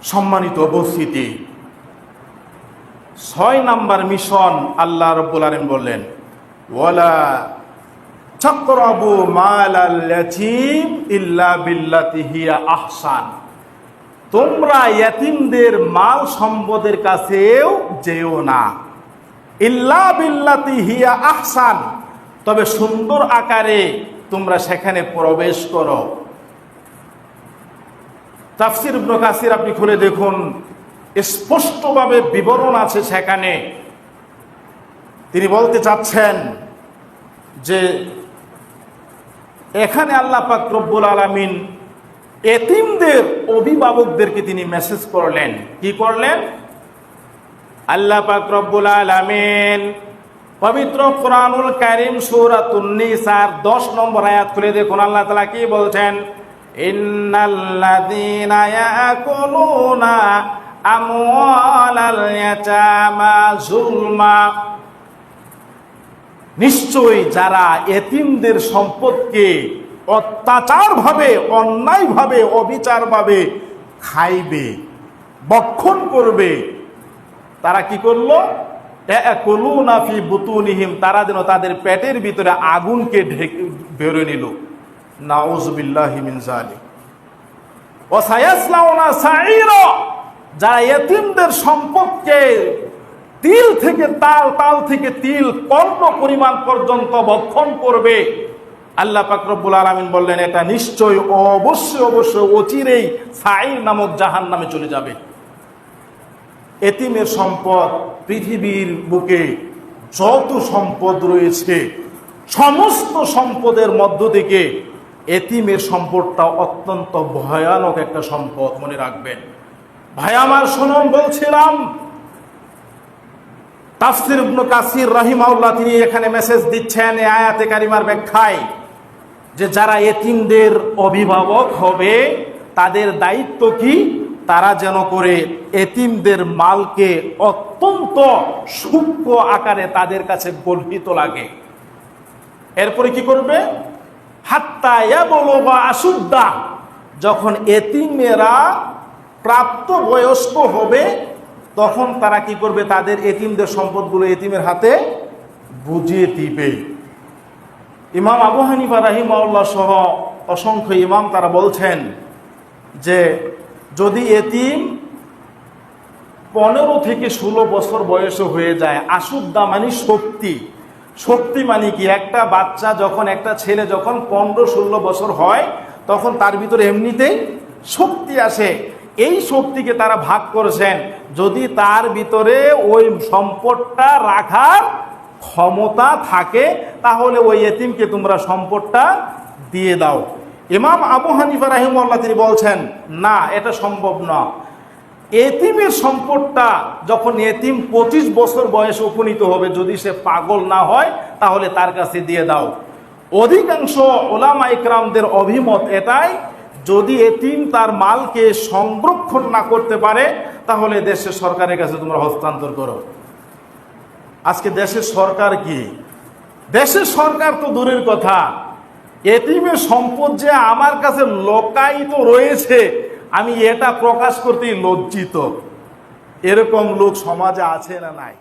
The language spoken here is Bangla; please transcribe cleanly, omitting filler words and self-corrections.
সম্মানিত উপস্থিতি, 6 নাম্বার মিশন আল্লাহ রাব্বুল আলামিন বললেন, ওয়ালা তাকরাবু মালাল ইয়াতীম ইল্লা বিল্লাতি হিয়া আহসান। তোমরা ইয়াতীমদের মাল সম্পদের কাছেও যেও না, ইল্লা বিল্লাতি হিয়া আহসান, তবে সুন্দর আকারে তোমরা সেখানে প্রবেশ করো। তাফসীর ইবনে কাসির আপনি খুলে দেখুন, স্পষ্টভাবে বিবরণ আছে সেখানে। তিনি বলতে চাচ্ছেন যে এখানে আল্লাহ পাক রব্বুল আলামিন এতিমদের অভিভাবকদেরকে তিনি মেসেজ করলেন। কি করলেন? আল্লাহ পাক রব্বুল আলামিন পবিত্র কোরআনুল কারীম সূরাতুন নিসার 10 নম্বর আয়াত খুলে দেখুন, আল্লাহ তাআলা কি বলছেন? ইন্নাল্লাযীনা ইয়াকুলুনা আমওয়ালাল ইয়াতামা যুলমা, নিশ্চয়ই যারা এতিমদের সম্পদকে অত্যাচারভাবে, অন্যায়ভাবে, অবিচারভাবে খাইবে, ভক্ষণ করবে, তারা কি করলো? ইয়াকুলুনা ফি বুতুনিহিম, তারা যেন তাদের পেটের ভিতরে আগুনকে বের নিল। নাউযুবিল্লাহি মিন যালিক। ওয়া সায়াসলাউনা সাঈরা, যারা এতিমদের সম্পদকে তিল থেকে তাল, তাল থেকে তিল, কর্ণ পরিমাণ পর্যন্ত ভক্ষণ করবে। আল্লাহ পাক রব্বুল আলামিন বললেন, এটা নিশ্চয় অবশ্যই অবশ্যই অচিরেই সাঈর নামক জাহান্নামে চলে যাবে। এতিমের সম্পদ, পৃথিবীর বুকে যত সম্পদ রয়েছে সমস্ত সম্পদের মধ্য থেকে এতিমের সম্পদটা অত্যন্ত ভয়ানক একটা সম্পদ, মনে রাখবেন। ভাই আমার শুনুন, বলছিলাম তাফসীর ইবনে কাসির রাহিমাহুল্লাহ তিনি এখানে মেসেজ দিচ্ছেন এই আয়াতে কারিমার ব্যাখ্যায়, যে যারা এতিমদের অভিভাবক হবে তাদের দায়িত্ব কি? তারা যেন করে এতিমদের মালকে অত্যন্ত সূক্ষ্ম আকারে তাদের কাছে গর্হিত লাগে। এরপরে কি করবে? হাত্তা ইয়াবলুগা আশুদ্দা, যখন এতিমেরা প্রাপ্ত বয়স্ক হবে তখন তারা কি করবে? তাদের এতিমদের সম্পদগুলো এতিমের হাতে বুঝিয়ে দিবে। ইমাম আবু হানিফা রাহিমাহুল্লাহ সহ অসংখ্য ইমাম তারা বলছেন যে যদি এতিম 15 থেকে 16 বছর বয়সে হয়ে যায়, আশুদ্দা মানে শক্তি। শক্তি মানে কি? একটা বাচ্চা যখন, একটা ছেলে যখন 15-16 বছর হয় তখন তার ভিতরে এমনিতেই শক্তি আসে। এই শক্তিকে তারা ভাগ করেছেন, যদি তার ভিতরে ওই সম্পদটা রাখার ক্ষমতা থাকে তাহলে ওই এতিমকে তোমরা সম্পদটা দিয়ে দাও। ইমাম আবু হানিফা রাহিমাহুল্লাহ তিনি বলছেন না, এটা সম্ভব না। এতিমের সম্পদটা যখন এতিম 25 বছর বয়সে উপনীত হবে, যদি সে পাগল না হয় তাহলে তার কাছে দিয়ে দাও। অধিকাংশ ওলামা ইকরামদের অভিমত এটাই, যদি এতিম তার মালকে সংরক্ষণ না করতে পারে তাহলে দেশের সরকারের কাছে তোমরা হস্তান্তর করো। আজকে দেশের সরকার কি? দেশের সরকার তো দূরের কথা, এতিমের সম্পদ যে আমার কাছে লোকায়িত রয়েছে আমি এটা প্রকাশ করতেই লজ্জিত। এরকম লোক সমাজে আছে না নাই?